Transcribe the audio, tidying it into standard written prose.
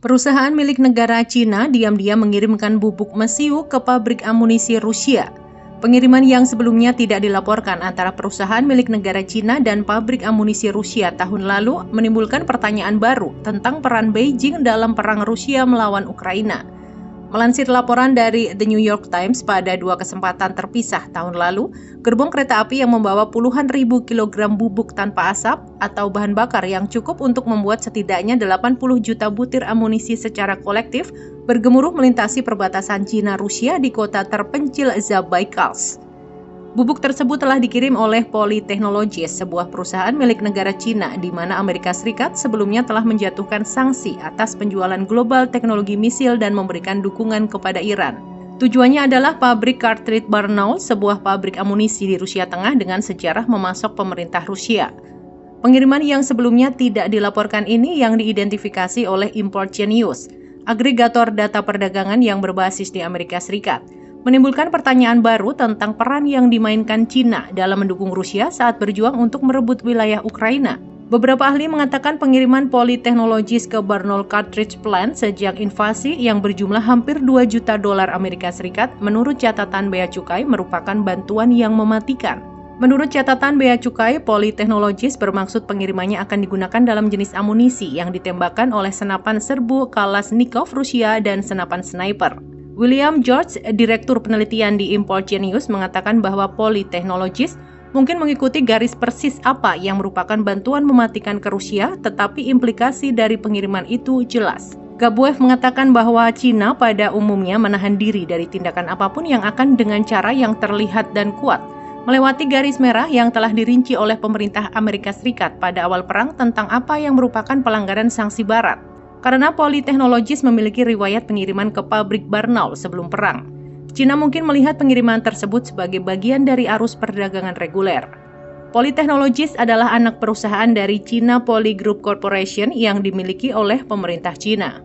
Perusahaan milik negara Cina diam-diam mengirimkan bubuk mesiu ke pabrik amunisi Rusia. Pengiriman yang sebelumnya tidak dilaporkan antara perusahaan milik negara Cina dan pabrik amunisi Rusia tahun lalu menimbulkan pertanyaan baru tentang peran Beijing dalam perang Rusia melawan Ukraina. Melansir laporan dari The New York Times pada 2 kesempatan terpisah tahun lalu, gerbong kereta api yang membawa puluhan ribu kilogram bubuk tanpa asap atau bahan bakar yang cukup untuk membuat setidaknya 80 juta butir amunisi secara kolektif bergemuruh melintasi perbatasan Cina-Rusia di kota terpencil Zabaikalsk. Bubuk tersebut telah dikirim oleh Poly Technologies, sebuah perusahaan milik negara Cina, di mana Amerika Serikat sebelumnya telah menjatuhkan sanksi atas penjualan global teknologi misil dan memberikan dukungan kepada Iran. Tujuannya adalah pabrik Cartridge Barnaul, sebuah pabrik amunisi di Rusia Tengah dengan sejarah memasok pemerintah Rusia. Pengiriman yang sebelumnya tidak dilaporkan ini yang diidentifikasi oleh Importia News, agregator data perdagangan yang berbasis di Amerika Serikat, menimbulkan pertanyaan baru tentang peran yang dimainkan Cina dalam mendukung Rusia saat berjuang untuk merebut wilayah Ukraina. Beberapa ahli mengatakan pengiriman Poly Technologies ke Barnaul Cartridge Plant sejak invasi yang berjumlah hampir 2 juta dolar Amerika Serikat menurut catatan Bea Cukai merupakan bantuan yang mematikan. Menurut catatan Bea Cukai, Poly Technologies bermaksud pengirimannya akan digunakan dalam jenis amunisi yang ditembakkan oleh senapan serbu Kalashnikov Rusia dan senapan sniper. William George, Direktur Penelitian di Importia News, mengatakan bahwa Poly Technologies mungkin mengikuti garis persis apa yang merupakan bantuan mematikan ke Rusia, tetapi implikasi dari pengiriman itu jelas. Gabuev mengatakan bahwa Cina pada umumnya menahan diri dari tindakan apapun yang akan dengan cara yang terlihat dan kuat, melewati garis merah yang telah dirinci oleh pemerintah Amerika Serikat pada awal perang tentang apa yang merupakan pelanggaran sanksi Barat. Karena Poly Technologies memiliki riwayat pengiriman ke pabrik Barnaul sebelum perang, Cina mungkin melihat pengiriman tersebut sebagai bagian dari arus perdagangan reguler. Poly Technologies adalah anak perusahaan dari China Poly Group Corporation yang dimiliki oleh pemerintah Cina.